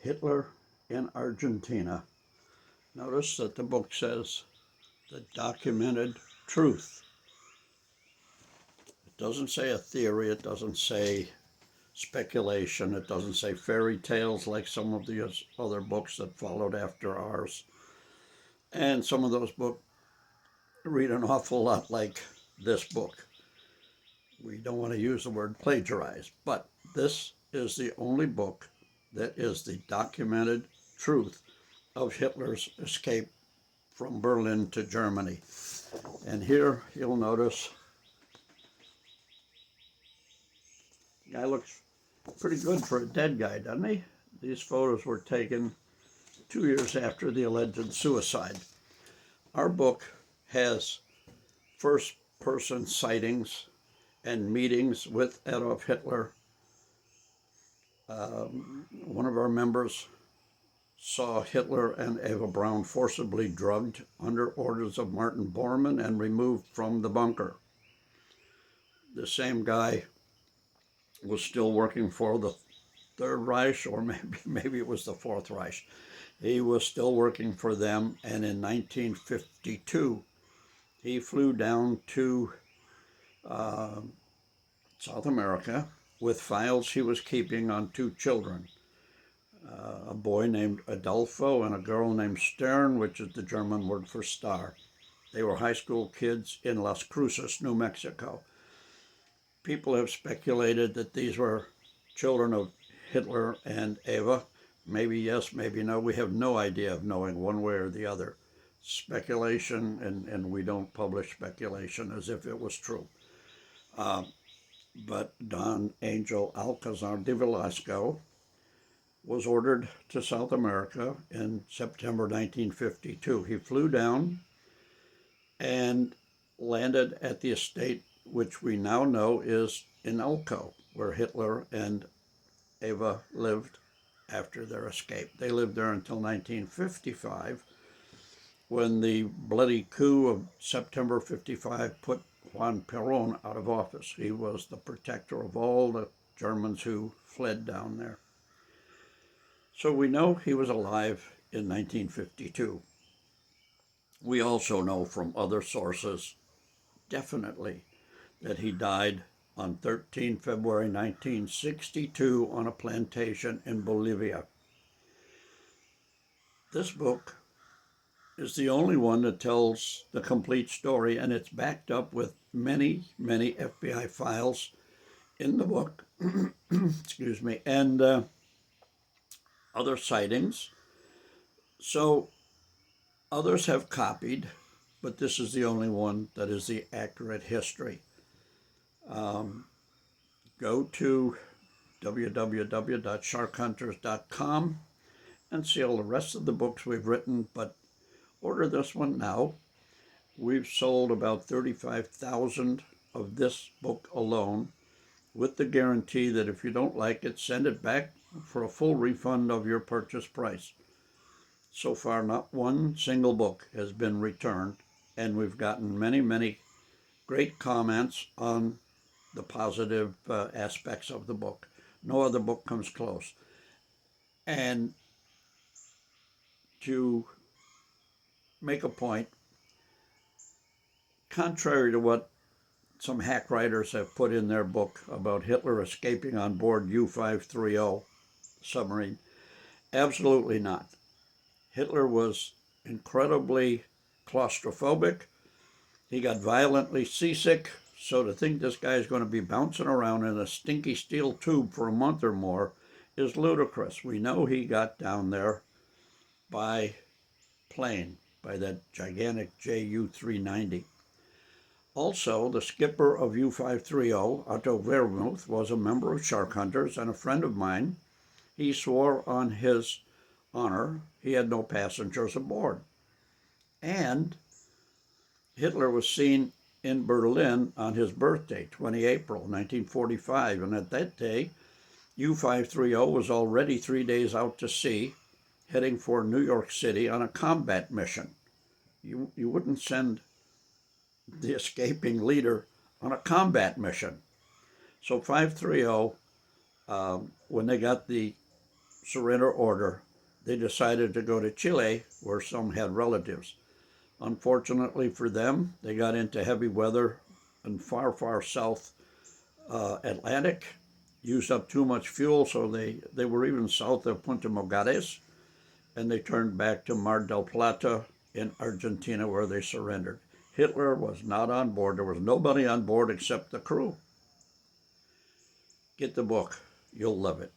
Hitler in Argentina. Notice that the book says the documented truth. It doesn't say a theory, it doesn't say speculation, it doesn't say fairy tales like some of the other books that followed after ours. And some of those books read an awful lot like this book. We don't want to use the word plagiarize, but this is the only book that is the documented truth of Hitler's escape from Berlin to Germany. And here you'll notice the guy looks pretty good for a dead guy, doesn't he? These photos were taken 2 years after the alleged suicide. Our book has first-person sightings and meetings with Adolf Hitler. One of our members saw Hitler and Eva Braun forcibly drugged under orders of Martin Bormann and removed from the bunker. The same guy was still working for the Third Reich, or maybe it was the Fourth Reich. He was still working for them, and in 1952, he flew down to South America with files he was keeping on two children, a boy named Adolfo and a girl named Stern, which is the German word for star. They were high school kids in Las Cruces, New Mexico. People have speculated that these were children of Hitler and Eva. Maybe yes, maybe no. We have no idea of knowing one way or the other. Speculation, and we don't publish speculation as if it was true. But Don Angel Alcazar de Velasco was ordered to South America in September 1952. He flew down and landed at the estate which we now know is in Elko, where Hitler and Eva lived after their escape. They lived there until 1955, when the bloody coup of September 55 put Juan Perón out of office. He was the protector of all the Germans who fled down there. So we know he was alive in 1952. We also know from other sources, definitely, that he died on 13 February 1962 on a plantation in Bolivia. This book is the only one that tells the complete story, and it's backed up with many, many FBI files in the book, excuse me, and other sightings. So others have copied, but this is the only one that is the accurate history. Go to www.sharkhunters.com and see all the rest of the books we've written, but order this one now. We've sold about 35,000 of this book alone, with the guarantee that if you don't like it, send it back for a full refund of your purchase price. So far, not one single book has been returned, and we've gotten many, many great comments on the positive aspects of the book. No other book comes close. And to make a point, contrary to what some hack writers have put in their book about Hitler escaping on board U-530 submarine, absolutely not. Hitler was incredibly claustrophobic. He got violently seasick, so to think this guy is going to be bouncing around in a stinky steel tube for a month or more is ludicrous. We know he got down there by plane, by that gigantic Ju-390. Also, the skipper of U-530, Otto Vermuth, was a member of Sharkhunters and a friend of mine. He swore on his honor he had no passengers aboard. And Hitler was seen in Berlin on his birthday, 20 April 1945, and at that day, U-530 was already 3 days out to sea, heading for New York City on a combat mission. You wouldn't send the escaping leader on a combat mission. So 530, when they got the surrender order, they decided to go to Chile, where some had relatives. Unfortunately for them, they got into heavy weather in far, far south Atlantic, used up too much fuel, so they were even south of Punta Mogares, and they turned back to Mar del Plata in Argentina, where they surrendered. Hitler was not on board. There was nobody on board except the crew. Get the book. You'll love it.